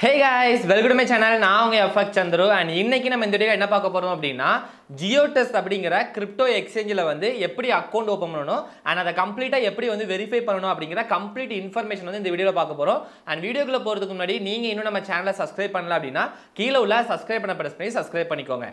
Hey guys, welcome to my channel. நான் உங்க FX Chandru and இன்னைக்கு நம்ம இந்த வீடியோல என்ன பார்க்க போறோம் அப்படினா GeoTest அப்படிங்கற கிரிப்டோ எக்ஸ்சேஞ்சில வந்து எப்படி அக்கவுண்ட் ஓபன் பண்ணனும் and அத கம்ப்ளீட்டா எப்படி வந்து வெரிஃபை பண்ணனும் அப்படிங்கற கம்ப்ளீட் இன்ஃபர்மேஷன் வந்து இந்த வீடியோல பார்க்க போறோம். and வீடியோக்குள்ள போறதுக்கு முன்னாடி நீங்க இன்னும் நம்ம சேனலை சப்ஸ்கிரைப் பண்ணல அப்படினா கீழ உள்ள சப்ஸ்கிரைப் பண்ண பிரஸ் பண்ணி சப்ஸ்கிரைப் பண்ணிக்கோங்க.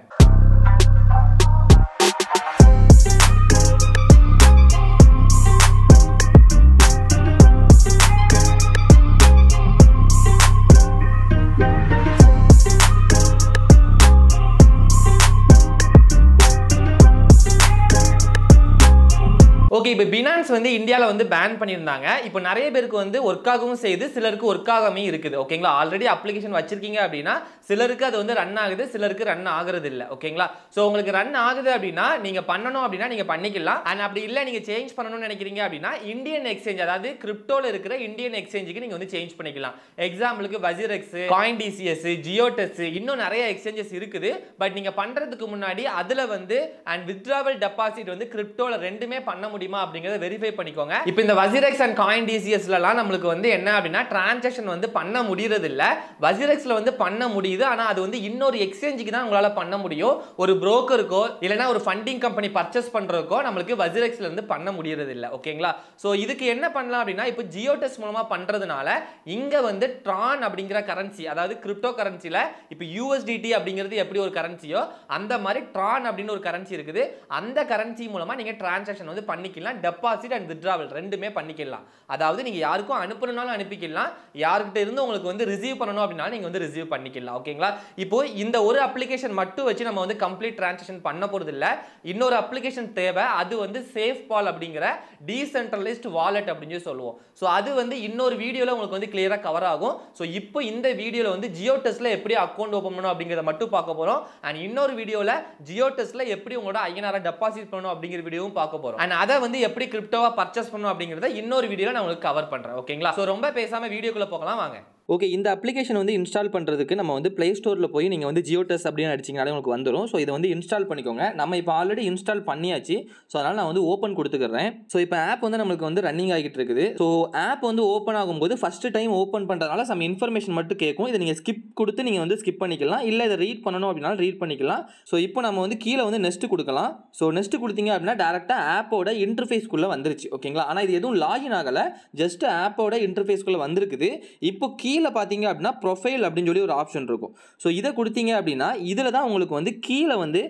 ஓகே, இப்போ Binance வந்து இந்தியால வந்து பேன் பண்ணிருந்தாங்க. இப்போ நிறைய பேருக்கு வந்து வொர்க் ஆகவும் செய்து, சிலருக்கு வொர்க் ஆகாம இருக்குது. ஓகேங்களா? ஆல்ரெடி அப்ளிகேஷன் வச்சிருக்கீங்க அப்படினா சிலருக்கு அது வந்து ரன் ஆகுது, சிலருக்கு ரன் ஆகுறது இல்ல. ஓகேங்களா? சோ உங்களுக்கு ரன் ஆகுது அப்படினா நீங்க பண்ணனும் அப்படினா நீங்க பண்ணிக்கலாம். and அப்படி இல்ல நீங்க சேஞ்ச் பண்ணனும்னு நினைக்கிறீங்க அப்படினா இந்தியன் எக்ஸ்சேஞ்ச், அதாவது கிரிப்டோல இருக்கிற இந்தியன் எக்ஸ்சேஞ்சுக்கு நீங்க வந்து சேஞ்ச் பண்ணிக்கலாம். எக்ஸாம்பிளுக்கு WazirX, CoinDCS, GeoTest இன்னும் நிறைய எக்ஸ்சேஞ்சஸ் இருக்குது. பட் நீங்க பண்றதுக்கு முன்னாடி அதுல வந்து and withdrawal deposit வந்து கிரிப்டோல ரெண்டுமே பண்ண முடியுமா அப்படிங்கறத வெரிஃபை பண்ணிக்கோங்க. இப்போ இந்த WazirX and CoinDCSலலாம் நமக்கு வந்து என்ன அப்படினா ட்ரான்சாக்ஷன் வந்து பண்ண முடியறது இல்ல. WazirXல வந்து பண்ண முடியுது, ஆனா அது வந்து இன்னொரு எக்ஸ்சேஞ்சுக்கு தான் உங்களால பண்ண முடியும். ஒரு புரோக்கருக்கோ இல்லனா ஒரு ஃபண்டிங் கம்பெனி பர்ச்சேஸ் பண்றதுக்கோ நமக்கு WazirXல இருந்து பண்ண முடியறது இல்ல. ஓகேங்களா? சோ இதுக்கு என்ன பண்ணலாம் அப்படினா இப்போ GeoTest மூலமா பண்றதுனால இங்க வந்து Tron அப்படிங்கற கரன்சி, அதாவது கிரிப்டோ கரன்சில இப்போ USDT அப்படிங்கிறது எப்படி ஒரு கரன்சியோ அந்த மாதிரி Tron அப்படின ஒரு கரன்சி இருக்குது. அந்த கரன்சி மூலமா நீங்க ட்ரான்சாக்ஷன் வந்து பண்ணிக்கலாம். டெபாசிட் அண்ட் வித்ட்ராவல் ரெண்டுமே பண்ணிக்கலாம். அதாவது நீங்க யாருக்கும் அனுப்பணும்னாலும் அனுப்பிக்கலாம், யார்கிட்ட இருந்து உங்களுக்கு வந்து ரிசீவ் பண்ணனும் அப்படினா நீங்க வந்து ரிசீவ் பண்ணிக்கலாம். ஓகேங்களா? இப்போ இந்த ஒரு அப்ளிகேஷன் மட்டும் வச்சு நம்ம வந்து கம்ப்ளீட் ட்ரான்சாக்ஷன் பண்ண போறது இல்ல. இன்னொரு அப்ளிகேஷன் தேவை. அது வந்து SafePal அப்படிங்கற டீசென்ட்ரலைஸ்ட் வாலெட் அப்படினு சொல்லுவோம். சோ அது வந்து இன்னொரு வீடியோல உங்களுக்கு வந்து கிளியரா கவர் ஆகும். சோ இப்போ இந்த வீடியோல வந்து GeoTestல எப்படி அக்கவுண்ட் ஓபன் பண்ணனும் அப்படிங்கறத மட்டும் பார்க்க போறோம். and இன்னொரு வீடியோல GeoTestல எப்படி உங்களோட INR டெபாசிட் பண்ணனும் அப்படிங்கற வீடியோவும் பார்க்க போறோம். and அத வந்து எப்படி கிரிப்டோவா பர்ச்சேஸ் பண்ணனும் அப்படிங்கறத இன்னொரு வீடியோல நான் உங்களுக்கு கவர் பண்றேன். ஓகேங்களா? சோ ரொம்ப பேசாம வீடியோக்குள்ள போகலாம் வாங்க. ஓகே, இந்த அப்ளிகேஷன் வந்து இன்ஸ்டால் பண்ணுறதுக்கு நம்ம வந்து ப்ளே ஸ்டோரில் போய் நீங்கள் வந்து GeoTest அப்படின்னு அடிச்சிங்கனாலே உங்களுக்கு வந்துடும். ஸோ இதை வந்து இன்ஸ்டால் பண்ணிக்கோங்க. நம்ம இப்போ ஆல்ரெடி இன்ஸ்டால் பண்ணியாச்சு. ஸோ அதனால் நான் வந்து ஓப்பன் கொடுத்துக்கிறேன். ஸோ இப்போ ஆப் வந்து நம்மளுக்கு வந்து ரன்னிங் ஆகிட்டு இருக்குது. ஸோ ஆப் வந்து ஓப்பன் ஆகும்போது ஃபஸ்ட்டு டைம் ஓப்பன் பண்ணுறதுனால சம் இன்ஃபர்மேஷன் மட்டும் கேட்கும். இதை நீங்கள் ஸ்கிப் கொடுத்து நீங்கள் வந்து ஸ்கிப் பண்ணிக்கலாம், இல்லை இதை ரீட் பண்ணணும் அப்படின்னாலும் ரீட் பண்ணிக்கலாம். ஸோ இப்போ நம்ம வந்து கீழே வந்து நெக்ஸ்ட் கொடுக்கலாம். ஸோ நெக்ஸ்ட் கொடுத்தீங்க அப்படின்னா டேரெக்டாக ஆப்போட இன்டர்ஃபேஸ்க்குள்ளே வந்துருச்சு. ஓகேங்களா? ஆனால் இது எதுவும் லாகின் ஆகலை, ஜஸ்ட் ஆப்போட இன்டர்ஃபேஸ்க்குள்ளே வந்திருக்குது. இப்போ கீழே பார்த்தீங்க அப்படின்னா ப்ரொஃபைல் அப்படின்னு சொல்லி ஒரு ஆப்ஷன் இருக்கும். ஸோ இதை கொடுத்தீங்க அப்படின்னா இதில் தான் உங்களுக்கு வந்து கீழே வந்து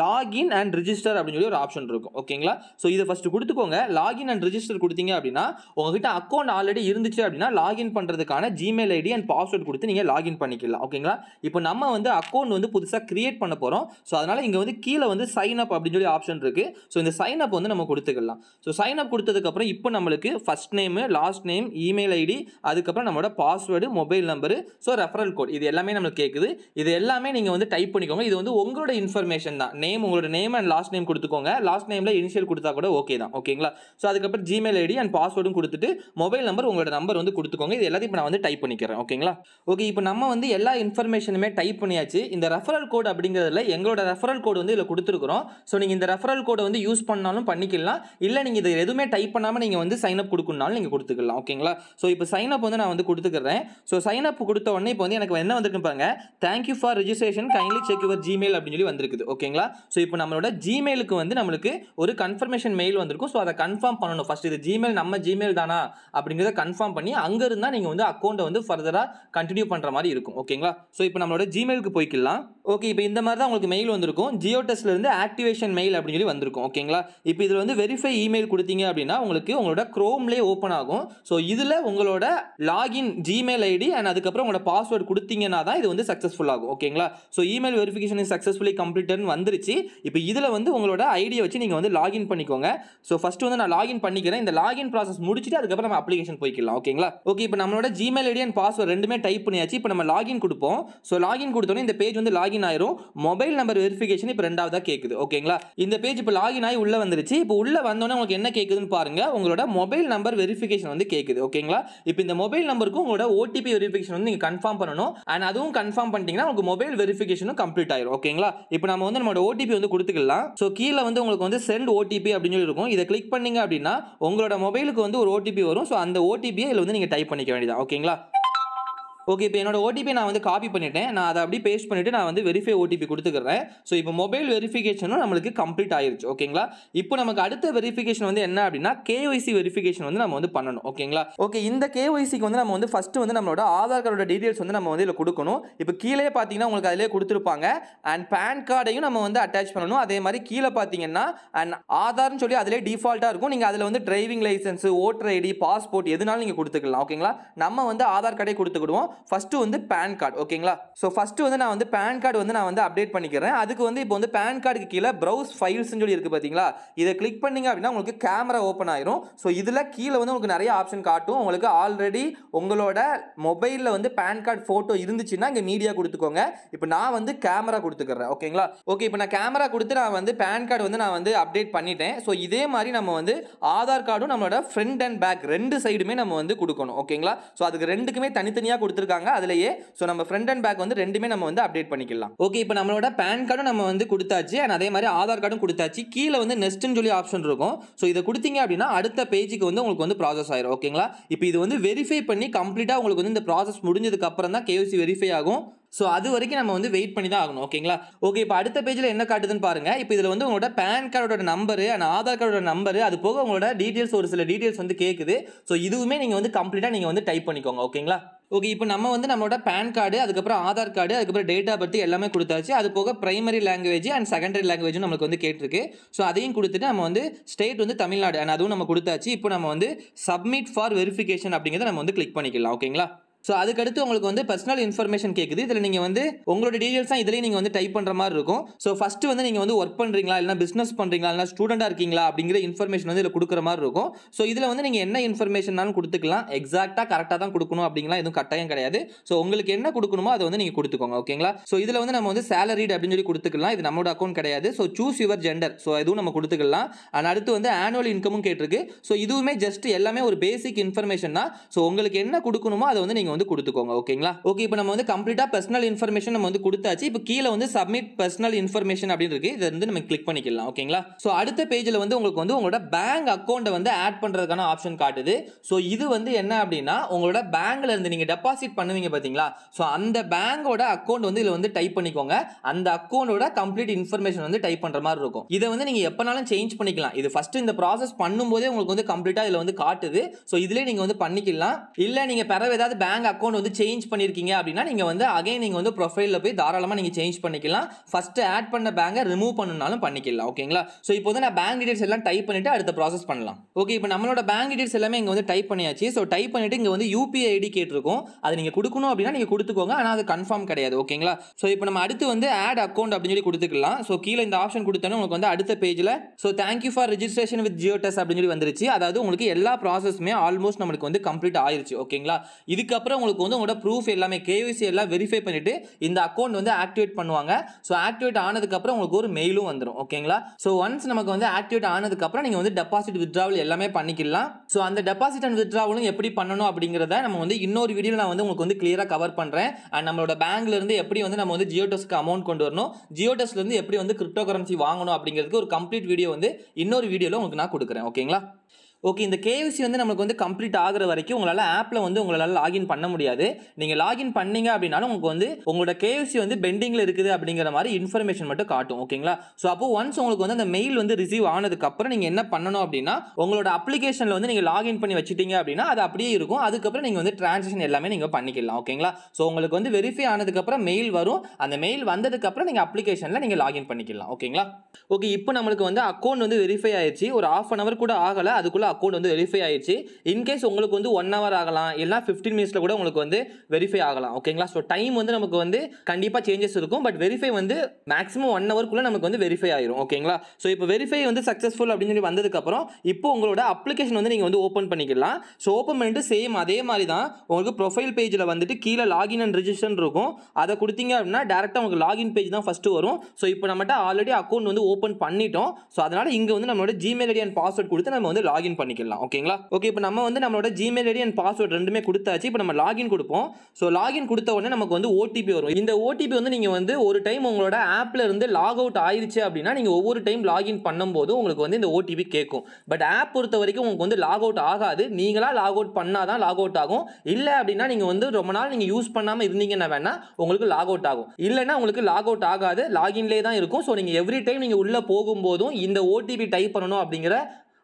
லாகின் அண்ட் ரிஜிஸ்டர் அப்படின்னு சொல்லி ஒரு ஆப்ஷன் இருக்கும். ஓகேங்களா? ஸோ இதை ஃபஸ்ட்டு கொடுத்துக்கோங்க. லாகின் அண்ட் ரிஜிஸ்டர் கொடுத்தீங்க அப்படின்னா உங்ககிட்ட அக்கௌண்ட் ஆல்ரெடி இருந்துச்சு அப்படின்னா லாகின் பண்ணுறதுக்கான ஜிமெயில் ஐடி அண்ட் பாஸ்வேர்ட் கொடுத்து நீங்கள் லாகின் பண்ணிக்கலாம். ஓகேங்களா? இப்போ நம்ம வந்து அக்கௌண்ட் வந்து புதுசாக கிரியேட் பண்ண போகிறோம். ஸோ அதனால் இங்கே வந்து கீழே வந்து சைன் அப் அப்படின்னு சொல்லி ஆப்ஷன் இருக்குது. ஸோ இந்த சைன் அப் வந்து நம்ம கொடுத்துக்கலாம். ஸோ சைன் அப் கொடுத்ததுக்கப்புறம் இப்போ நம்மளுக்கு first name, last name, email ID, அதுக்கப்புறம் நம்மளோட password, mobile number, so referral code, இது எல்லாமே நம்மளுக்கு கேட்குது. இது எல்லாமே நீங்கள் வந்து டைப் பண்ணிக்கோங்க. இது வந்து உங்களோட இன்ஃபர்மேஷன் தான். நேம், உங்களோட நேம் அண்ட் லாஸ்ட் நேம் கொடுத்துக்கோங்க. லாஸ்ட் நேமில் இனிஷியல் கொடுத்தா கூட ஓகே தான். ஓகேங்களா? ஸோ அதுக்கப்புறம் ஜிமெயில் ஐடி அண்ட் பாஸ்வேர்டும் கொடுத்துட்டு மொபைல் நம்பர், உங்களோட நம்பர் வந்து கொடுத்துக்கோங்க. இது எல்லாத்தையும் இப்போ நான் வந்து டைப் பண்ணிக்கிறேன். ஓகேங்களா? ஓகே, இப்போ நம்ம வந்து எல்லா இன்ஃபர்மேஷனுமே டைப் பண்ணியாச்சு. இந்த ரெஃபரல் கோட் அப்படிங்கிறதுல எங்களோட ரெஃபரல் கோடு வந்து இதில் கொடுத்துருக்குறோம். ஸோ நீங்கள் இந்த ரெஃபரல் கோடை வந்து யூஸ் பண்ணாலும் பண்ணிக்கலாம், இல்லை நீங்கள் இது எதுவுமே டைப் பண்ணாமல் நீங்கள் வந்து சைன் அப் கொடுக்கணும்னாலும் நீங்கள் கொடுத்துக்கலாம். ஓகேங்களா? ஸோ இப்போ சைன் அப் வந்து நான் வந்து கொடுத்துக்கிறேன். ஸோ சைன் அப் கொடுத்த உடனே இப்போ வந்து எனக்கு என்ன வந்திருக்கு பாருங்க, thank you for registration, kindly check your Gmail அப்படின்னு சொல்லி வந்திருக்குது. ஓகேங்களா? ஸோ இப்போ நம்மளோட ஜிமெயிலுக்கு வந்து நம்மளுக்கு ஒரு கன்ஃபர்மேஷன் மெயில் வந்திருக்கும். ஸோ அதை கன்ஃபார்ம் பண்ணணும். ஃபர்ஸ்ட் இது ஜிமெயில் நம்ம ஜிமெயில் தானா அப்படிங்கிறத கன்ஃபார்ம் பண்ணி அங்கே இருந்தால் நீங்கள் வந்து அக்கௌண்ட்டை வந்து ஃபர்தராக கண்டினியூ பண்ணுற மாதிரி இருக்கும். ஓகேங்களா? ஸோ இப்போ நம்மளோட ஜிமெயிலுக்கு போய்க்கலாம். ஓகே, இப்போ இந்த மாதிரி தான் உங்களுக்கு மெயில் வந்திருக்கும். GeoTestல இருந்து ஆக்டிவேஷன் மெயில் அப்படின்னு சொல்லி வந்திருக்கும். ஓகேங்களா? இப்போ இதில் வந்து வெரிஃபை இமெயில் கொடுத்தீங்க அப்படின்னா உங்களுக்கு உங்களோட குரோம்லேயே ஓப்பன் ஆகும். ஸோ இதில் உங்களோட லாகின் ஜிமெயில் ஐடி அண்ட் அதுக்கப்புறம் உங்களோட பாஸ்வேர்டு கொடுத்தீங்கன்னா தான் இது வந்து சக்ஸஸ்ஃபுல் ஆகும். ஓகேங்களா? So email verification is successfully கம்ப்ளீட்டட்னு வந்துருச்சு. இப்போ இதில் வந்து உங்களோட ஐடியை வச்சு நீங்கள் வந்து லாகின் பண்ணிக்கோங்க. ஸோ ஃபர்ஸ்ட் வந்து நான் லாகின் பண்ணிக்கிறேன். இந்த லாகின் ப்ராசஸ் முடிச்சுட்டு அதுக்கப்புறம் நம்ம அப்ளிகேஷன் போய்க்கலாம். ஓகேங்களா? ஓகே, இப்போ நம்மளோட ஜிமெயில் ஐடி அண்ட் பாஸ்வேர்டு ரெண்டுமே டைப் பண்ணியாச்சு. இப்போ நம்ம லாகின் கொடுப்போம். ஸோ லாகின் கொடுத்தோன்னே இந்த பேஜ் வந்து லாகின் ஆயிரும். மொபைல் நம்பர் வெரிஃபிகேஷன் இப்போ ரெண்டாவதாக கேட்குது. ஓகேங்களா? இந்த பேஜ் இப்போ லாகின் ஆகி உள்ள வந்துருச்சு. இப்போ உள்ள வந்தோன்னே உங்களுக்கு என்ன கேட்குதுன்னு பாருங்க, உங்களோட மொபைல் நம்பர் வெரிஃபிகேஷன் வந்து கேட்குது. ஓகேங்களா? இப்போ இந்த மொபைல் நம்பருக்கு உங்களோட OTP வெரிஃபிகேஷன் வந்து நீங்கள் கன்ஃபார்ம் பண்ணணும். அண்ட் அதுவும் கன்ஃபார்ம் பண்ணிட்டீங்கன்னா உங்களுக்கு மொபைல் வெரிஃபிகேஷனும் கம்ப்ளீட் ஆயிரும். ஓகேங்களா? இப்போ நம்ம வந்து நம்மளோட OTP வந்து கொடுத்துக்கலாம். ஸோ கீழே வந்து உங்களுக்கு வந்து சென்ட் OTP அப்படின்னு சொல்லி இருக்கும். இதை கிளிக் பண்ணீங்க அப்படின்னா உங்களோட மொபைலுக்கு வந்து ஒரு OTP வரும். ஸோ அந்த OTP இதில் வந்து நீங்கள் டைப் பண்ணிக்க வேண்டியதான். ஓகேங்களா? ஓகே, இப்போ என்னோட ஓடிபி நான் வந்து காப்பி பண்ணிட்டேன். நான் அதை அப்படியே பேஸ்ட் பண்ணிவிட்டு நான் வந்து வெரிஃபை ஓடிபி கொடுத்துக்கிறேன். ஸோ இப்போ மொபைல் வெரிஃபிகேஷனும் நம்மளுக்கு கம்ப்ளீட் ஆயிருச்சு. ஓகேங்களா? இப்போ நமக்கு அடுத்த வெரிஃபிகேஷன் வந்து என்ன அப்படின்னா கேஒய்சி வெரிஃபிகேஷன் வந்து நம்ம வந்து பண்ணணும். ஓகேங்களா? ஓகே, இந்த கேஒய்சிக்கு வந்து நம்ம வந்து ஃபஸ்ட்டு வந்து நம்மளோட ஆதார் கார்டோட டீடைல்ஸ் வந்து நம்ம வந்து இதில் கொடுக்கணும். இப்போ கீழே பார்த்தீங்கன்னா உங்களுக்கு அதிலே கொடுத்துருப்பாங்க. அண்ட் பேன் கார்டையும் நம்ம வந்து அட்டாச் பண்ணணும். அதே மாதிரி கீழே பார்த்தீங்கன்னா அண்ட் ஆதார்னு சொல்லி அதிலே டிஃபால்ட்டாக இருக்கும். நீங்கள் அதில் வந்து driving licence, voter ID, passport எதுனாலும் நீங்கள் கொடுத்துக்கலாம். ஓகேங்களா? நம்ம வந்து ஆதார் கார்டே கொடுத்துக்கிடுவோம். ஃபர்ஸ்ட் வந்து பேன் கார்டு. ஓகேங்களா? ஸோ ஃபர்ஸ்ட் வந்து நான் வந்து பேன் கார்டு வந்து நான் வந்து அப்டேட் பண்ணிக்கிறேன். அதுக்கு வந்து இப்போ வந்து பேன் கார்டுக்கு கீழே ப்ரௌஸ் ஃபைல்ஸ்னு சொல்லி இருக்கு பார்த்தீங்களா? இதை கிளிக் பண்ணீங்க அப்படின்னா உங்களுக்கு கேமரா ஓப்பன் ஆயிரும். ஸோ இதில் கீழே வந்து உங்களுக்கு நிறைய ஆப்ஷன் காட்டும். உங்களுக்கு ஆல்ரெடி உங்களோட மொபைலில் வந்து பேன் கார்டு ஃபோட்டோ இருந்துச்சுன்னா இங்கே மீடியா கொடுத்துக்கோங்க. இப்போ நான் வந்து கேமரா கொடுத்துக்கிறேன். ஓகேங்களா? ஓகே, இப்போ நான் கேமரா கொடுத்து நான் வந்து பேன் கார்டு வந்து நான் வந்து அப்டேட் பண்ணிட்டேன். ஸோ இதே மாதிரி நம்ம வந்து ஆதார் கார்டும் நம்மளோட ஃப்ரண்ட் அண்ட் பேக் ரெண்டு சைடுமே நம்ம வந்து கொடுக்கணும். ஓகேங்களா? ஸோ அதுக்கு ரெண்டுக்குமே தனித்தனியாக கொடுத்துருக்காங்க அதிலேயே. ஸோ நம்ம ஃப்ரண்ட் அண்ட் பேக் வந்து ரெண்டுமே நம்ம வந்து அப்டேட் பண்ணிக்கலாம். ஓகே, இப்போ நம்மளோட பேன் கார்டும் நம்ம வந்து கொடுத்தாச்சு. அண்ட் அதே மாதிரி ஆதார் கார்டும் கொடுத்தாச்சு. கீழே வந்து நெக்ஸ்ட்னு சொல்லி ஆப்ஷன் இருக்கும். ஸோ இதை கொடுத்தீங்க அப்படின்னா அடுத்த பேஜுக்கு வந்து உங்களுக்கு வந்து ப்ராசஸ் ஆயிரும். ஓகேங்களா? இப்போ இது வந்து வெரிஃபை பண்ணி கம்ப்ளீட்டாக உங்களுக்கு வந்து இந்த ப்ராசஸ் முடிஞ்சதுக்கு அப்புறம் தான் கேஒய்சி வெரிஃபை ஆகும். ஸோ அது வரைக்கும் நம்ம வந்து வெயிட் பண்ணி தான் ஆகணும். ஓகேங்களா? ஓகே, இப்போ அடுத்த பேஜில் என்ன காட்டுதுன்னு பாருங்க. இப்போ இதில் வந்து உங்களோட பேன் கார்டோட நம்பரு அண்ட் ஆதார் கார்டோட நம்பரு அது போக உங்களோட டீட்டெயில்ஸ் ஒரு சில டீட்டெயில்ஸ் வந்து கேட்குது. ஸோ இதுவுமே நீங்கள் வந்து கம்ப்ளீட்டாக நீங்கள் வந்து டைப் பண்ணிக்கோங்க. ஓகேங்களா? ஓகே, இப்போ நம்ம வந்து நம்மளோட பேன் கார்டு, அதுக்கப்புறம் ஆதார் கார்டு, அதுக்கப்புறம் டேட் ஆஃப் பர்த் எல்லாமே கொடுத்தாச்சு. அது போக பிரைமரி லாங்குவேஜ் அண்ட் செகண்டரி லாங்குவேஜும் நம்மளுக்கு வந்து கேட்டிருக்கு. ஸோ அதையும் கொடுத்துட்டு நம்ம வந்து ஸ்டேட் வந்து தமிழ்நாடு அண்ட் அதுவும் நம்ம கொடுத்தாச்சு. இப்போ நம்ம வந்து சப்மிட் ஃபார் வெரிஃபிகேஷன் அப்படிங்கிறத நம்ம வந்து கிளிக் பண்ணிக்கலாம். ஓகேங்களா? ஸோ அதுக்கடுத்து உங்களுக்கு வந்து பர்சனல் இன்ஃபர்மேஷன் கேட்குது. இதில் நீங்கள் வந்து உங்களோட டீடைல்ஸ் தான் இதிலேயே நீங்கள் வந்து டைப் பண்ணுற மாதிரி இருக்கும். ஸோ ஃபஸ்ட்டு வந்து நீங்கள் வந்து ஒர்க் பண்ணுறீங்களா, இல்லைனா பிஸ்னஸ் பண்ணுறீங்களா, இல்லைனா ஸ்டூடெண்டாக இருக்கீங்களா அப்படிங்கிற இன்ஃபர்மேஷன் வந்து இதில் கொடுக்குற மாதிரி இருக்கும். ஸோ இதில் வந்து நீங்கள் என்ன இன்ஃபர்மேஷன்னாலும் கொடுத்துக்கலாம். எக்ஸாக்டாக கரெக்டாக தான் கொடுக்கணும் அப்படிங்களா எதுவும் கட்டாயம் கிடையாது. ஸோ உங்களுக்கு என்ன கொடுக்கணுமோ அதை வந்து நீங்கள் கொடுத்துக்கோங்க. ஓகேங்களா? ஸோ இதில் வந்து நம்ம வந்து சேலரிட் அப்படின்னு சொல்லி கொடுத்துக்கலாம். இது நம்மளோட அக்கௌண்ட் கிடையாது. So choose your gender. So இதுவும் நம்ம கொடுத்துக்கலாம். அண்ட் அடுத்து வந்து ஆனுவல் இன்கமும் கேட்டிருக்கு. ஸோ இதுவுமே ஜஸ்ட் எல்லாமே ஒரு பேசிக் இன்ஃபர்மேஷன் தான். ஸோ உங்களுக்கு என்ன கொடுக்கணுமோ அதை வந்து நீங்கள் வந்து கொடுத்துக்கோங்க. ஓகேங்களா? ஓகே, இப்போ நம்ம வந்து கம்ப்ளீட்டா பர்சனல் இன்ஃபர்மேஷன் நம்ம வந்து கொடுத்தாச்சு. இப்போ கீழே வந்து சப்மிட் பர்சனல் இன்ஃபர்மேஷன் அப்படின்னு இருக்கு. இதை வந்து நம்ம கிளிக் பண்ணிக்கலாம். ஓகேங்களா? ஸோ அடுத்த பேஜில் வந்து உங்களுக்கு வந்து உங்களோட பேங்க் அக்கௌண்ட்டை வந்து ஆட் பண்ணுறதுக்கான ஆப்ஷன் காட்டுது. ஸோ இது வந்து என்ன அப்படின்னா உங்களோட பேங்க்ல இருந்து நீங்கள் டெபாசிட் பண்ணுவீங்க பார்த்தீங்களா? ஸோ அந்த பேங்கோட அக்கௌண்ட் வந்து இதில் வந்து டைப் பண்ணிக்கோங்க. அந்த அக்கௌண்டோட கம்ப்ளீட் இன்ஃபர்மேஷன் வந்து டைப் பண்ணுற மாதிரி இருக்கும். இதை வந்து நீங்கள் எப்போனாலும் சேஞ்ச் பண்ணிக்கலாம். இது ஃபர்ஸ்ட் இந்த ப்ராசஸ் பண்ணும்போதே உங்களுக்கு வந்து கம்ப்ளீட்டாக இதில் வந்து காட்டுது. ஸோ இதிலே நீங்கள் வந்து பண்ணிக்கலாம். இல்லை நீங்கள் பிறகு ஏதாவது பேங்க் அக்கௌண்ட் வந்து சேஞ்ச் பண்ணிருக்கீங்க அப்படின்னா நீங்க வந்து அகைன் நீங்க வந்து ப்ரொஃபைல்ல போய் தாராளமா நீங்க சேஞ்ச் பண்ணிக்கலாம். ஃபர்ஸ்ட் ஆட் பண்ண பேங்கை ரிமூவ் பண்ணனும்னாலும் பண்ணிக்கலாம். ஓகேங்களா? சோ இப்போ வந்து நான் பேங்க் டீடைல்ஸ் எல்லாம் டைப் பண்ணிட்டு அடுத்த ப்ராசஸ் பண்ணலாம். ஓகே, இப்போ நம்மளோட பேங்க் டீடைல்ஸ் எல்லாமே இங்க வந்து டைப் பண்ணியாச்சு. சோ டைப் பண்ணிட்டு இங்க வந்து யூபிஐ ஐடி கேட்டிருக்கும். அது நீங்க கொடுக்கணும் அப்படின்னா நீங்க கொடுத்துக்கோங்க. ஆனா அது கன்ஃபார்ம் கிடையாது. ஓகேங்களா? சோ இப்போ நம்ம அடுத்து வந்து ஆட் அக்கௌண்ட் அப்படின்னு சொல்லி கொடுத்துக்கலாம். சோ கீழே இந்த ஆப்ஷன் கொடுத்தோன்னா உங்களுக்கு வந்து அடுத்த பேஜ்ல so thank you for registration with geodes அப்படின்னு சொல்லி வந்துருச்சு. அதாவது உங்களுக்கு எல்லா ப்ராசஸுமே ஆல்மோஸ்ட் நமக்கு வந்து கம்ப்ளீட் ஆயிருச்சு. ஓகேங்களா? இதுக்கப்புறம் உங்களுக்கு வந்து உங்களோட ப்ரூஃப் எல்லாமே கேஒய்சி எல்லாம் வெரிஃபை பண்ணிட்டு இந்த அக்கௌண்ட் வந்து ஆக்டிவேட் பண்ணுவாங்க. சோ ஆக்டிவேட் ஆனதுக்கு அப்புறம் உங்களுக்கு ஒரு மெயிலும் வந்துரும். ஓகேங்களா? சோ ஒன்ஸ் நமக்கு வந்து ஆக்டிவேட் ஆனதுக்கு அப்புறம் நீங்க வந்து டெபாசிட் வித்ட்ராவல் எல்லாமே பண்ணிக்கலாம். சோ அந்த டெபாசிட் அண்ட் வித்ட்ராவலும் எப்படி பண்ணனும் அப்படிங்கறத நம்ம வந்து இன்னொரு வீடியோல நான் வந்து உங்களுக்கு வந்து கிளியரா கவர் பண்றேன். அண்ட் நம்மளோட பேங்க்ல இருந்து எப்படி வந்து நம்ம வந்து ஜியோடெஸ்க்கு அமௌண்ட் கொண்டு வரணும், ஜியோடெஸ்ல இருந்து எப்படி வந்து கிரிப்டோ கரன்சி வாங்கணும் அப்படிங்கிறதுக்கு ஒரு கம்ப்ளீட் வீடியோ வந்து இன்னொரு வீடியோல உங்களுக்கு நான் கொடுக்குறேன். ஓகேங்களா? ஓகே, இந்த கேஒய்சி வந்து நமக்கு வந்து கம்ப்ளீட் ஆகிற வரைக்கும் உங்களால் ஆப்பில் வந்து உங்களால் லாகின் பண்ண முடியாது. நீங்கள் லாகின் பண்ணீங்க அப்படின்னாலும் உங்களுக்கு வந்து உங்களோட கேஒய்சி வந்து பெண்டிங்கில் இருக்குது அப்படிங்கிற மாதிரி இன்ஃபர்மேஷன் மட்டும் காட்டும். ஓகேங்களா? ஸோ அப்போ ஒன்ஸ் உங்களுக்கு வந்து அந்த மெயில் வந்து ரிசீவ் ஆனதுக்கப்புறம் நீங்கள் என்ன பண்ணணும் அப்படின்னா உங்களோட அப்ளிகேஷனில் வந்து நீங்கள் லாகின் பண்ணி வச்சுட்டீங்க அப்படின்னா அது அப்படியே இருக்கும். அதுக்கப்புறம் நீங்கள் வந்து டிரான்சாக்ஷன் எல்லாமே நீங்கள் பண்ணிக்கலாம். ஓகேங்களா? ஸோ உங்களுக்கு வந்து வெரிஃபை ஆனதுக்கப்புறம் மெயில் வரும். அந்த மெயில் வந்ததுக்கப்புறம் நீங்கள் அப்ளிகேஷனில் நீங்கள் லாகின் பண்ணிக்கலாம். ஓகேங்களா? ஓகே, இப்போ நம்மளுக்கு வந்து அக்கௌண்ட் வந்து வெரிஃபை ஆயிடுச்சு. ஒரு ½ hour கூட ஆகலை, அதுக்குள்ள அக்கௌண்ட் வந்து வெரிஃபை ஆயிடுச்சு. இன்கேஸ் உங்களுக்கு வந்து 1 hour ஆகலாம், இல்ல 15 minutesல கூட உங்களுக்கு வந்து வெரிஃபை ஆகலாம். ஓகேங்களா? ஸோ டைம் வந்து நமக்கு வந்து கண்டிப்பாக சேஞ்சஸ் இருக்கும். பட் வெரிஃபை வந்து மேக்ஸிமம் 1 hourக்குள்ள நமக்கு வந்து வெரிஃபை ஆயிரும். ஓகேங்களா? ஸோ இப்போ வெரிஃபை வந்து சக்ஸஸ்ஃபுல் அப்படின்னு சொல்லி வந்ததுக்கப்புறம் இப்போ உங்களோட அப்ளிகேஷன் வந்து நீங்கள் வந்து ஓப்பன் பண்ணிக்கலாம். ஸோ ஓப்பன் பண்ணிட்டு சேம் அதே மாதிரி தான் உங்களுக்கு ப்ரொஃபைல் பேஜில் வந்துட்டு கீழே லாகின் அண்ட் ரிஜிஸ்டர் இருக்கும். அதை கொடுத்தீங்க அப்படின்னா டேரெக்டாக உங்களுக்கு லாகின் பேஜ் தான் ஃபஸ்ட்டு வரும். ஸோ இப்போ நம்மகிட்ட ஆல்ரெடி அக்கௌண்ட் வந்து ஓப்பன் பண்ணிட்டோம். ஸோ அதனால் இங்கே வந்து நம்மளோட ஜிமெயில் ஐடி அண்ட் பாஸ்வேர்ட் கொடுத்து நம்ம வந்து லாகின் லாகின் பண்ணிக்கலாம். ஓகேங்களா? ஓகே, இப்போ நம்ம வந்து நம்மளோட ஜிமெயில் ஐடி அண்ட் பாஸ்வேர்ட் ரெண்டுமே கொடுத்தாச்சு. இப்போ நம்ம லாகின் கொடுப்போம். ஸோ லாகின் கொடுத்த உடனே நமக்கு வந்து ஓடிபி வரும். இந்த ஓடிபி வந்து நீங்கள் வந்து ஒரு டைம் உங்களோட ஆப்ல இருந்து லாக் அவுட் ஆயிடுச்சு அப்படின்னா நீங்கள் ஒவ்வொரு டைம் லாகின் பண்ணும்போது உங்களுக்கு வந்து இந்த ஓடிபி கேட்கும். பட் ஆப் பொறுத்த வரைக்கும் உங்களுக்கு வந்து லாக் அவுட் ஆகாது. நீங்களா லாக் அவுட் பண்ணாதான் லாக் அவுட் ஆகும். இல்லை அப்படின்னா நீங்கள் வந்து ரொம்ப நாள் நீங்கள் யூஸ் பண்ணாமல் இருந்தீங்கன்னா வேணா உங்களுக்கு லாக் அவுட் ஆகும். இல்லைன்னா உங்களுக்கு லாக் அவுட் ஆகாது, லாகின்லேயே தான் இருக்கும். ஸோ நீங்கள் எவ்ரி டைம் நீங்கள் உள்ளே போகும்போதும் இந்த ஓடிபி டைப் பண்ணணும் அப்படிங்கிற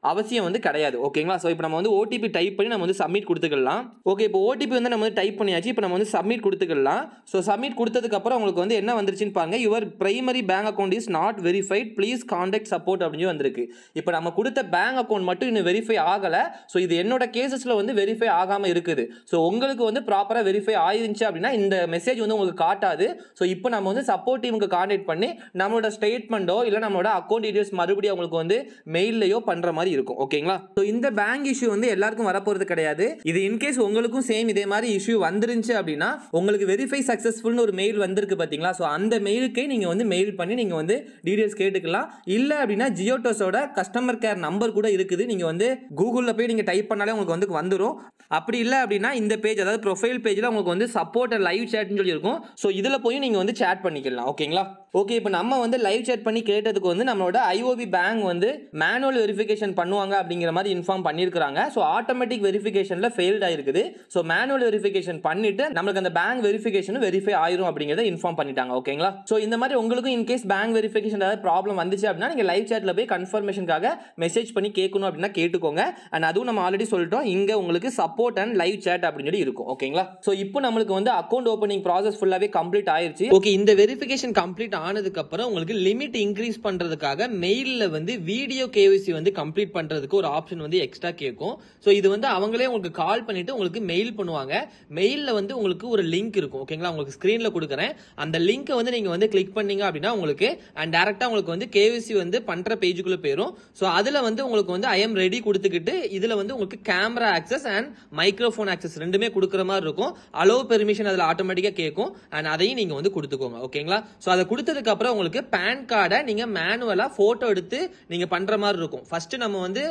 அவசியம் வந்து கிடையாது. ஓகேங்களா? ஸோ இப்போ நம்ம வந்து ஓடிபி டைப் பண்ணி நம்ம வந்து சப்மிட் கொடுத்துக்கலாம். ஓகே, இப்போ ஓடிபி வந்து நம்ம வந்து டைப் பண்ணியாச்சு. இப்போ நம்ம வந்து சப்மிட் கொடுத்துக்கலாம். ஸோ சப்மிட் கொடுத்ததுக்கப்புறம் உங்களுக்கு வந்து என்ன வந்துருச்சுன்னு பாருங்க. Your primary bank account is not verified, please contact support அப்படின்னு வந்திருக்கு. இப்போ நம்ம கொடுத்த பேங்க் அக்கௌண்ட் மட்டும் இன்னும் வெரிஃபை ஆகலை. ஸோ இது என்னோட கேசஸில் வந்து வெரிஃபை ஆகாமல் இருக்குது. ஸோ உங்களுக்கு வந்து ப்ராப்பராக வெரிஃபை ஆயிருந்துச்சு அப்படின்னா இந்த மெசேஜ் வந்து உங்களுக்கு காட்டாது. ஸோ இப்போ நம்ம வந்து சப்போர்ட் டீமுக்கு கான்டாக்ட் பண்ணி நம்மளோட ஸ்டேட்மெண்ட்டோ இல்லை நம்மளோட அக்கௌண்ட் டீடைல்ஸ் மறுபடியும் உங்களுக்கு வந்து மெயிலையோ பண்ணுற மாதிரி இருக்கும். ஓகேங்களா? ஸோ இந்த பேங்க் இஷ்யூ வந்து எல்லாருக்கும் வரப்போறது கிடையாது. இது இன்கேஸ் உங்களுக்கும் சேம் இதே மாதிரி இஷ்யூ வந்துருந்துச்சு அப்படின்னா உங்களுக்கு வெரிஃபை சக்சஸ்ஃபுல்னு ஒரு மெயில் வந்திருக்கு பார்த்தீங்களா? ஸோ அந்த மெயிலுக்கே நீங்கள் வந்து மெயில் பண்ணி நீங்கள் வந்து டீடைல்ஸ் கேட்டுக்கலாம். இல்லை அப்படின்னா ஜியோடோஸோட கஸ்டமர் கேர் நம்பர் கூட இருக்குது. நீங்கள் வந்து கூகுளில் போய் நீங்கள் டைப் பண்ணாலே உங்களுக்கு வந்து வந்துடும். அப்படி இல்லை அப்படின்னா இந்த பேஜ், அதாவது ப்ரொஃபைல் பேஜில் உங்களுக்கு வந்து சப்போர்ட் லைவ் சேட்னு சொல்லி இருக்கும். ஸோ இதில் போய் நீங்கள் வந்து சேட் பண்ணிக்கலாம். ஓகேங்களா? ஓகே, இப்போ நம்ம வந்து லைவ் சேட் பண்ணி கேட்டதுக்கு வந்து நம்மளோட ஐஓபி பேங்க் வந்து மேனுவல் வெரிஃபிகேஷன் பண்ணுவாங்க அப்படிங்கிற மாதிரி இன்ஃபார்ம் பண்ணியிருக்காங்க. ஸோ ஆட்டோமேட்டிக் வெரிஃபிகேஷனில் ஃபெயில்ட் ஆயிருக்குது. ஸோ மேனுவல் வெரிஃபிகேஷன் பண்ணிட்டு நம்மளுக்கு அந்த பேங்க் வெரிஃபிகேஷனும் வெரிஃபை ஆயிரும் அப்படிங்கிறத இன்ஃபார்ம் பண்ணிட்டாங்க. ஓகேங்களா? ஸோ இந்த மாதிரி உங்களுக்கும் இன்கேஸ் பேங்க் வெரிஃபிகேஷன் ஏதாவது ப்ராப்ளம் வந்துச்சு அப்படின்னா நீங்கள் லைவ் சேட்டில் போய் கன்ஃபர்மேஷனுக்காக மெசேஜ் பண்ணி கேட்கணும் அப்படின்னா கேட்டுக்கோங்க. அண்ட் அதுவும் நம்ம ஆல்ரெடி சொல்லிட்டோம், இங்கே உங்களுக்கு சப்போர்ட் அண்ட் லைவ் சேட் அப்படின்னு சொல்லி இருக்கும். ஓகேங்களா? ஸோ இப்போ நம்மளுக்கு வந்து அக்கௌண்ட் ஓப்பனிங் ப்ராசஸ் ஃபுல்லாகவே கம்ப்ளீட் ஆயிருச்சு. ஓகே, இந்த வெரிஃபிகேஷன் கம்ப்ளீட் ஆனதுக்கு அப்புறம் உங்களுக்கு லிமிட் இன்க்ரீஸ் பண்றதுக்காக மெயில்ல வந்து வீடியோ கேஒய்சி வந்து கம்ப்ளீட் பண்றதுக்கு ஒரு ஆப்ஷன் வந்து எக்ஸ்ட்ரா கேட்கும். ஸோ இது வந்து அவங்களே உங்களுக்கு கால் பண்ணிட்டு உங்களுக்கு மெயில் பண்ணுவாங்க. மெயில்ல வந்து உங்களுக்கு ஒரு லிங்க் இருக்கும். ஓகேங்களா? உங்களுக்கு ஸ்கிரீன்ல கொடுக்குறேன். அந்த லிங்க் வந்து நீங்க வந்து கிளிக் பண்ணீங்க அப்படின்னா உங்களுக்கு அண்ட் டைரக்டா உங்களுக்கு வந்து கேஒய்சி வந்து பண்ற பேஜுக்குள்ள போயிடும். ஸோ அதுல வந்து உங்களுக்கு வந்து ஐ எம் ரெடி கொடுத்துக்கிட்டு இதுல வந்து உங்களுக்கு camera access and microphone access ரெண்டுமே கொடுக்குற மாதிரி இருக்கும். அலோ பெர்மிஷன் அதுல ஆட்டோமேட்டிக்கா கேட்கும். அண்ட் அதையும் நீங்க வந்து கொடுத்துக்கோங்க. ஓகேங்களா? ஸோ அதை கொடுத்ததுக்கு அப்புறம் உங்களுக்கு பேன் கார்டை நீங்க மேனுவலா போட்டோ எடுத்து நீங்க பண்ற மாதிரி இருக்கும். ஃபர்ஸ்ட் நம்ம வந்து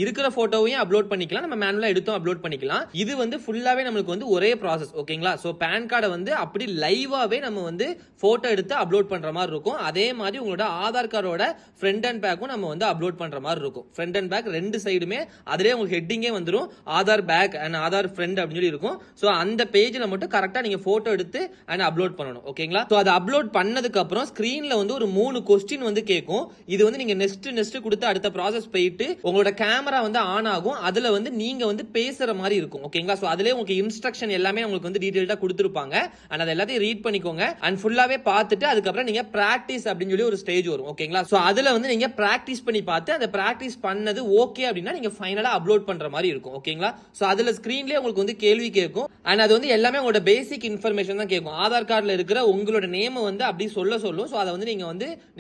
இருக்கிற போட்டோவையும் அப்லோட் பண்ணிக்கலாம், நம்ம மேனுவலா எடுத்தும் அப்லோட் பண்ணிக்கலாம். இது வந்து ஃபுல்லாவே நமக்கு வந்து ஒரே ப்ராசஸ். ஓகேங்களா? சோ பேன் கார்டை வந்து அப்படி லைவாவே நம்ம வந்து போட்டோ எடுத்து அப்லோட் பண்ற மாதிரி இருக்கும். அதே மாதிரி உங்களோட ஆதார் கார்டோட ஃப்ரண்ட் அண்ட் பேக்கும் நம்ம வந்து அப்லோட் பண்ற மாதிரி இருக்கும். ஃப்ரண்ட் அண்ட் பேக் ரெண்டு சைடுமே அதிலே உங்களுக்கு ஹெட்டிங்கே வந்துடும், Aadhaar back and Aadhaar front அப்படின்னு சொல்லி இருக்கும். சோ அந்த பேஜ்ல மட்டும் கரெக்டா நீங்க போட்டோ எடுத்து அண்ட் அப்லோட் பண்ணணும். ஓகேங்களா? சோ அதை அப்லோட் பண்ணதுக்கு அப்புறம் ஸ்கிரீன்ல வந்து ஒரு 3 கொஸ்டின் வந்து கேட்கும். இது வந்து நீங்க நெக்ஸ்ட் கொடுத்து அடுத்த ப்ராசஸ் போயிட்டு உங்களோட கேமரா வந்து ஆன் ஆகும். அதுல வந்து நீங்க வந்து பேசுற மாதிரி இருக்கும். ஓகேங்களா? சோ அதுலயே உங்களுக்கு இன்ஸ்ட்ரக்ஷன் எல்லாமே உங்களுக்கு வந்து டீடைலா கொடுத்திருப்பாங்க. அண்ட் அத எல்லாத்தையும் ரீட் பண்ணிக்கோங்க. அண்ட் ஃபுல்லாவே பார்த்துட்டு அதுக்கு அப்புறம் நீங்க பிராக்டிஸ் அப்படின்னு சொல்லி ஒரு ஸ்டேஜ் வரும். ஓகேங்களா? சோ அதுல வந்து நீங்க பிராக்டிஸ் பண்ணி பார்த்து அந்த பிராக்டிஸ் பண்ணது ஓகே அப்படின்னா நீங்க ஃபைனலா அப்லோட் பண்ற மாதிரி இருக்கும். ஓகேங்களா? சோ அதுல ஸ்கிரீன்லயே உங்களுக்கு வந்து கேள்வி கேட்கும். அண்ட் அது வந்து எல்லாமே உங்களோட பேசிக் இன்ஃபர்மேஷன் தான் கேட்கும். ஆதார் கார்டுல இருக்கிற உங்களோட நேம் வந்து அப்படி சொல்லும். சோ அதை வந்து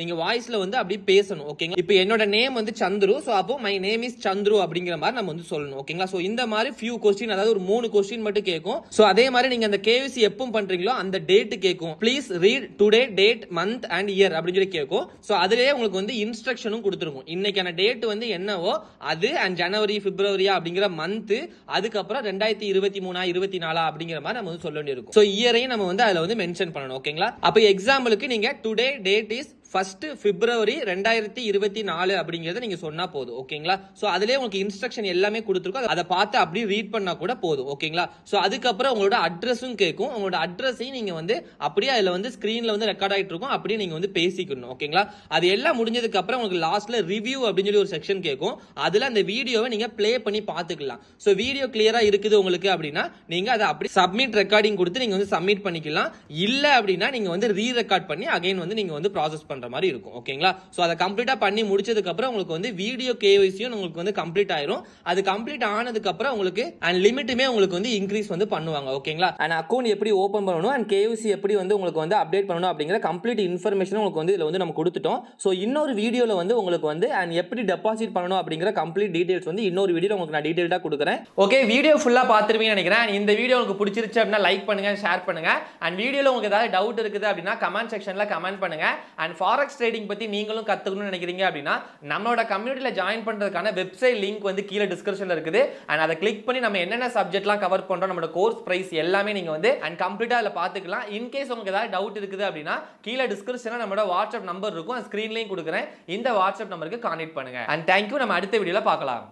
நீங்க வாய்ஸ்ல வந்து அப்படி பேசணும். ஓகேங்களா? இப்போ என்னோட நேம் வந்து சந்துரு. சோ அப்போ மை நேம் இஸ் சந்துரு அப்படிங்கிற மாதிரி நம்ம வந்து சொல்லணும். ஓகேங்களா? சோ இந்த மாதிரி ஃபியூ கொஸ்டின், அதாவது ஒரு 3 கொஸ்டின் மட்டும் கேட்கும். சோ அதே மாதிரி நீங்க அந்த கேவிசி எப்போ பண்றீங்களோ அந்த டேட் கேட்கும். Please read today date month and year அப்படின்னு சொல்லி கேட்கும். சோ அதுலயே உங்களுக்கு வந்து இன்ஸ்ட்ரக்ஷனும் கொடுத்துருக்கும். இன்னைக்கான டேட் வந்து என்னவோ அது அண்ட் ஜனவரி பிப்ரவரியா அப்படிங்கிற மந்த், அதுக்கப்புறம் 2023 24 அப்படிங்கிற மாதிரி நம்ம வந்து சொல்ல வேண்டியிருக்கும். சோ இயரையும் நம்ம வந்து அதுல வந்து மென்ஷன் பண்ணணும். ஓகேங்களா? அப்ப எக்ஸாம்பிளுக்கு நீங்க டுடே டேட் இஸ் 1 பிப்ரவரி 2024 அப்படிங்கறத நீங்க சொன்னா போதும். ஓகேங்களா? சோ அதுலயே உங்களுக்கு இன்ஸ்ட்ரக்ஷன் எல்லாமே கொடுத்திருக்கும். அதை பார்த்து அப்படியே ரீட் பண்ணா கூட போதும். ஓகேங்களா? சோ அதுக்கப்புறம் உங்களோட அட்ரஸும் கேட்கும். உங்களோட அட்ரஸையும் நீங்க வந்து அப்படியே அதுல வந்து ஸ்கிரீன்ல வந்து ரெக்கார்ட் ஆயிட்டு இருக்கும். அப்படியே நீங்க வந்து பேசிக்கணும். ஓகேங்களா? அது எல்லாம் முடிஞ்சதுக்கு அப்புறம் உங்களுக்கு லாஸ்ட்ல ரிவ்யூ அப்படின்னு சொல்லி ஒரு செக்ஷன் கேட்கும். அதுல அந்த வீடியோவை நீங்க ப்ளே பண்ணி பாத்துக்கலாம். சோ வீடியோ கிளியரா இருக்குது உங்களுக்கு அப்படின்னா நீங்க அதை அப்படி சப்மிட் ரெக்கார்டிங் கொடுத்து நீங்க வந்து சப்மிட் பண்ணிக்கலாம். இல்ல அப்படின்னா நீங்க வந்து ரீ ரெக்கார்ட் பண்ணி அகைன் வந்து நீங்க வந்து ப்ராசஸ் பண்ற மாதிரி இருக்கும். ஓகேங்களா? சோ அதை கம்ப்ளீட்டா பண்ணி முடிச்சதுக்கு அப்புறம் உங்களுக்கு வந்து வீடியோ கேஒய்சியும் உங்களுக்கு வந்து கம்ப்ளீட் ஆயிரும். அது கம்ப்ளீட் ஆனதுக்கு அப்புறம் உங்களுக்கு அண்ட் லிமிட்டுமே உங்களுக்கு வந்து இன்க்ரீஸ் வந்து பண்ணுவாங்க. ஓகேங்களா? அண்ட் அக்கௌண்ட் எப்படி ஓபன் பண்ணணும் அண்ட் கேஒய்சி எப்படி வந்து உங்களுக்கு வந்து அப்டேட் பண்ணணும் அப்படிங்கிற கம்ப்ளீட் இன்ஃபர்மேஷன் உங்களுக்கு வந்து இதுல வந்து நம்ம கொடுத்துட்டோம். சோ இன்னொரு வீடியோல வந்து உங்களுக்கு வந்து அண்ட் எப்படி டெபாசிட் பண்ணணும் அப்படிங்கிற கம்ப்ளீட் டீடைல்ஸ் வந்து இன்னொரு வீடியோல உங்களுக்கு நான் டீடைலா கொடுக்குறேன். ஓகே, வீடியோ ஃபுல்லா பார்த்துருப்பீங்கன்னு நினைக்கிறேன். இந்த வீடியோ உங்களுக்கு பிடிச்சிருச்சு அப்படின்னா லைக் பண்ணுங்க, ஷேர் பண்ணுங்க. அண்ட் வீடியோல உங்களுக்கு ஏதாவது டவுட் இருக்குது அப்படின்னா கமெண்ட் செக்ஷன்ல கமெண்ட் பண்ணுங்க. அண்ட் ஃபாரெக்ஸ் ட்ரேடிங் பத்தி நீங்களும் கத்துக்கணும்னு நினைக்கிறீங்க அப்படின்னா நம்மளோட கம்யூனிட்டில ஜாயின் பண்றதுக்கான வெப்சைட் லிங்க் வந்து கீழே டிஸ்கிரிப்ஷன்ல இருக்குது அண்ட் அதை கிளிக் பண்ணி நம்ம என்னென்ன சப்ஜெக்ட்லாம் கவர் பண்றோம் நம்மளோட கோர்ஸ் பிரைஸ் எல்லாமே நீங்க வந்து அண்ட் கம்ப்ளீட்டா அதில் பார்த்துக்கலாம். இன்கேஸ் உங்களுக்கு ஏதாவது டவுட் இருக்குது அப்படின்னா கீழே டிஸ்கிரிப்ஷன்ல நம்மளோட வாட்ஸ்அப் நம்பர் இருக்கும், ஸ்கிரீன்லயும் கொடுக்குறேன். இந்த வாட்ஸ்அப் நம்பருக்கு கான்டாக்ட் பண்ணுங்க. And thank you. நம்ம அடுத்த வீடியோல பார்க்கலாம்.